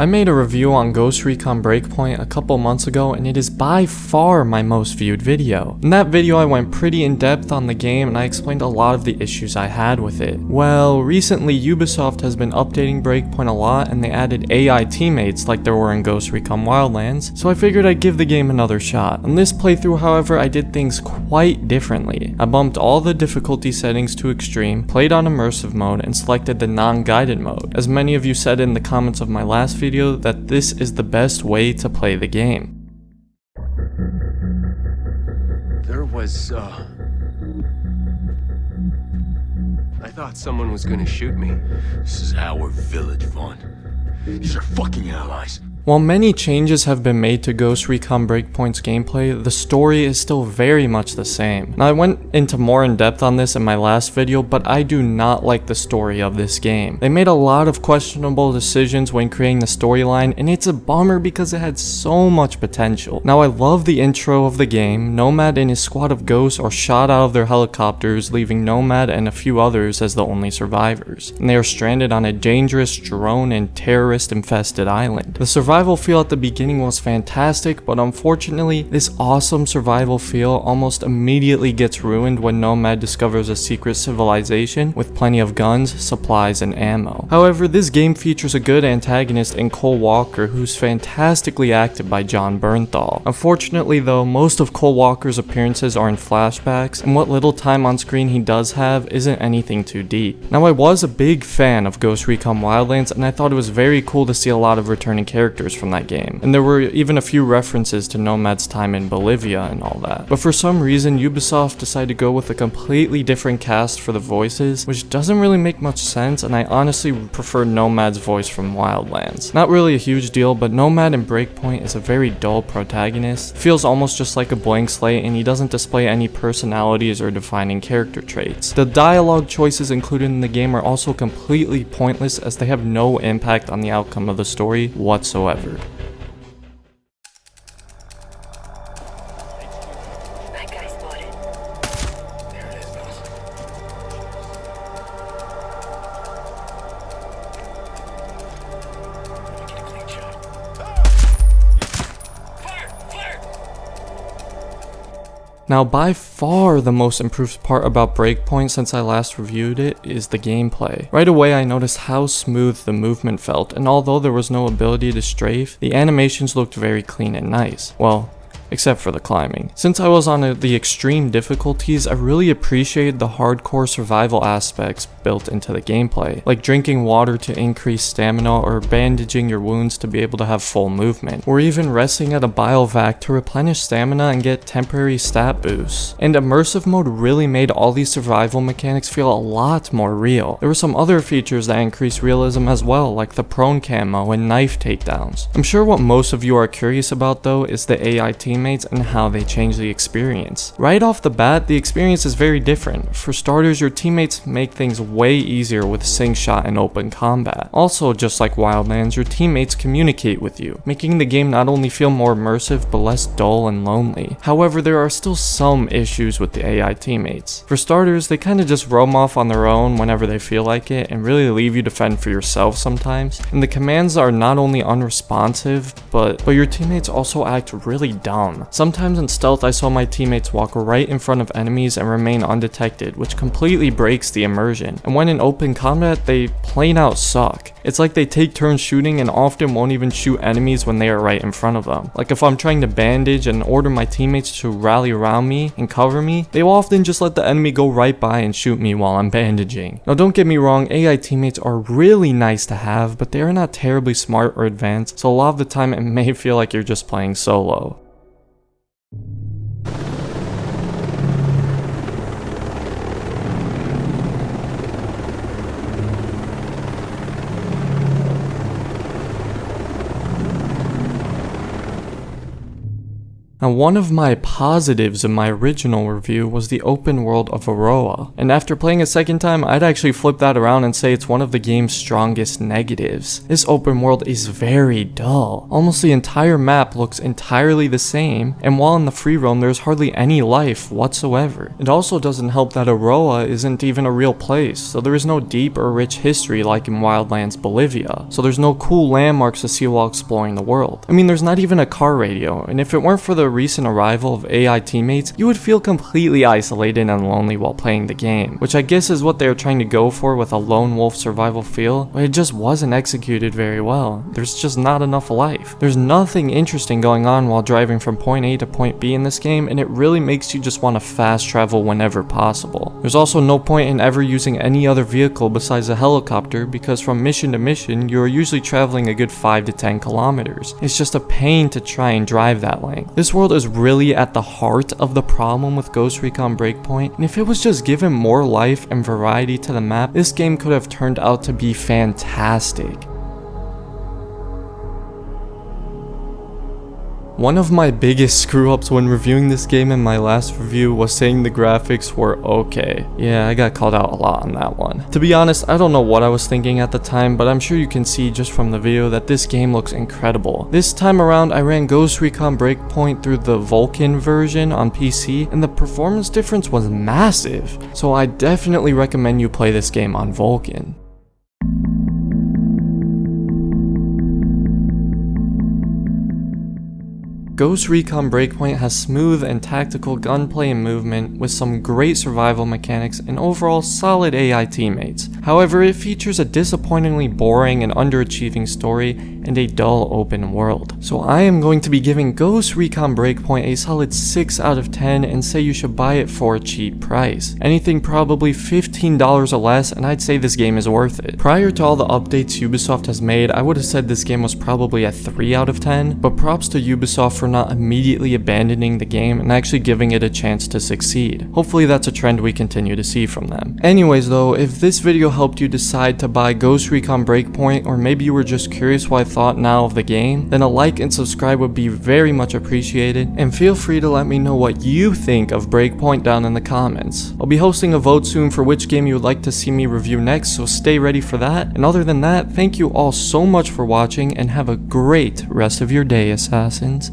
I made a review on Recon Breakpoint a couple months ago, and it is by far my most viewed video. In that video I went pretty in depth on the game and I explained a lot of the issues I had with it. Well, recently Ubisoft has been updating Breakpoint a lot and they added AI teammates like there were in Ghost Recon Wildlands, so I figured I'd give the game another shot. On this playthrough, however, I did things quite differently. I bumped all the difficulty settings to extreme, played on immersive mode, and selected the non-guided mode. As many of you said in the comments of my last video that this is the best way to play the game. There was, I thought someone was gonna shoot me. This is our village, Vaughn. These are fucking allies. While many changes have been made to Ghost Recon Breakpoint's gameplay, the story is still very much the same. Now, I went into more in depth on this in my last video, but I do not like the story of this game. They made a lot of questionable decisions when creating the storyline, and it's a bummer because it had so much potential. Now, I love the intro of the game. Nomad and his squad of ghosts are shot out of their helicopters, leaving Nomad and a few others as the only survivors. And they are stranded on a dangerous drone and terrorist-infested island. The survival feel at the beginning was fantastic, but unfortunately, this awesome survival feel almost immediately gets ruined when Nomad discovers a secret civilization with plenty of guns, supplies, and ammo. However, this game features a good antagonist in Cole Walker, who's fantastically acted by Jon Bernthal. Unfortunately though, most of Cole Walker's appearances are in flashbacks, and what little time on screen he does have isn't anything too deep. Now, I was a big fan of Ghost Recon Wildlands, and I thought it was very cool to see a lot of returning characters from that game, and there were even a few references to Nomad's time in Bolivia and all that. But for some reason, Ubisoft decided to go with a completely different cast for the voices, which doesn't really make much sense, and I honestly prefer Nomad's voice from Wildlands. Not really a huge deal, but Nomad in Breakpoint is a very dull protagonist, feels almost just like a blank slate, and he doesn't display any personalities or defining character traits. The dialogue choices included in the game are also completely pointless as they have no impact on the outcome of the story whatsoever. That guy spotted. There it is, boss. Get a clean shot. Fire! Now, by far the most improved part about Breakpoint since I last reviewed it is the gameplay. Right away I noticed how smooth the movement felt, and although there was no ability to strafe, the animations looked very clean and nice. Well, except for the climbing. Since I was on the extreme difficulties, I really appreciated the hardcore survival aspects built into the gameplay, like drinking water to increase stamina or bandaging your wounds to be able to have full movement, or even resting at a biovac to replenish stamina and get temporary stat boosts. And immersive mode really made all these survival mechanics feel a lot more real. There were some other features that increased realism as well, like the prone camo and knife takedowns. I'm sure what most of you are curious about though is the AI teammates and how they change the experience. Right off the bat, the experience is very different. For starters, your teammates make things way easier with sync shot and open combat. Also, just like Wildlands, your teammates communicate with you, making the game not only feel more immersive but less dull and lonely. However, there are still some issues with the AI teammates. For starters, they kind of just roam off on their own whenever they feel like it and really leave you to fend for yourself sometimes. And the commands are not only unresponsive, but your teammates also act really dumb. Sometimes in stealth I saw my teammates walk right in front of enemies and remain undetected, which completely breaks the immersion. And when in open combat, they plain out suck. It's like they take turns shooting and often won't even shoot enemies when they are right in front of them. Like if I'm trying to bandage and order my teammates to rally around me and cover me, they will often just let the enemy go right by and shoot me while I'm bandaging. Now, don't get me wrong, AI teammates are really nice to have, but they are not terribly smart or advanced, so a lot of the time it may feel like you're just playing solo. Now, one of my positives in my original review was the open world of Aroa, and after playing a second time, I'd actually flip that around and say it's one of the game's strongest negatives. This open world is very dull. Almost the entire map looks entirely the same, and while in the free roam there's hardly any life whatsoever. It also doesn't help that Aroa isn't even a real place, so there is no deep or rich history like in Wildlands Bolivia, so there's no cool landmarks to see while exploring the world. I mean, there's not even a car radio, and if it weren't for the recent arrival of AI teammates, you would feel completely isolated and lonely while playing the game, which I guess is what they were trying to go for with a lone wolf survival feel, but it just wasn't executed very well. There's just not enough life. There's nothing interesting going on while driving from point A to point B in this game, and it really makes you just want to fast travel whenever possible. There's also no point in ever using any other vehicle besides a helicopter, because from mission to mission, you are usually traveling a good 5 to 10 kilometers. It's just a pain to try and drive that length. This world is really at the heart of the problem with Ghost Recon Breakpoint, and if it was just given more life and variety to the map, this game could have turned out to be fantastic. One of my biggest screw-ups when reviewing this game in my last review was saying the graphics were okay. Yeah, I got called out a lot on that one. To be honest, I don't know what I was thinking at the time, but I'm sure you can see just from the video that this game looks incredible. This time around, I ran Ghost Recon Breakpoint through the Vulkan version on PC, and the performance difference was massive. So I definitely recommend you play this game on Vulkan. Ghost Recon Breakpoint has smooth and tactical gunplay and movement with some great survival mechanics and overall solid AI teammates. However, it features a disappointingly boring and underachieving story and a dull open world. So I am going to be giving Ghost Recon Breakpoint a solid 6 out of 10 and say you should buy it for a cheap price. Anything probably $15 or less, and I'd say this game is worth it. Prior to all the updates Ubisoft has made, I would have said this game was probably a 3 out of 10, but props to Ubisoft for not immediately abandoning the game and actually giving it a chance to succeed. Hopefully that's a trend we continue to see from them. Anyways though, if this video helped you decide to buy Ghost Recon Breakpoint, or maybe you were just curious what I thought now of the game, then a like and subscribe would be very much appreciated, and feel free to let me know what you think of Breakpoint down in the comments. I'll be hosting a vote soon for which game you would like to see me review next, so stay ready for that. And other than that, thank you all so much for watching and have a great rest of your day, Assassins.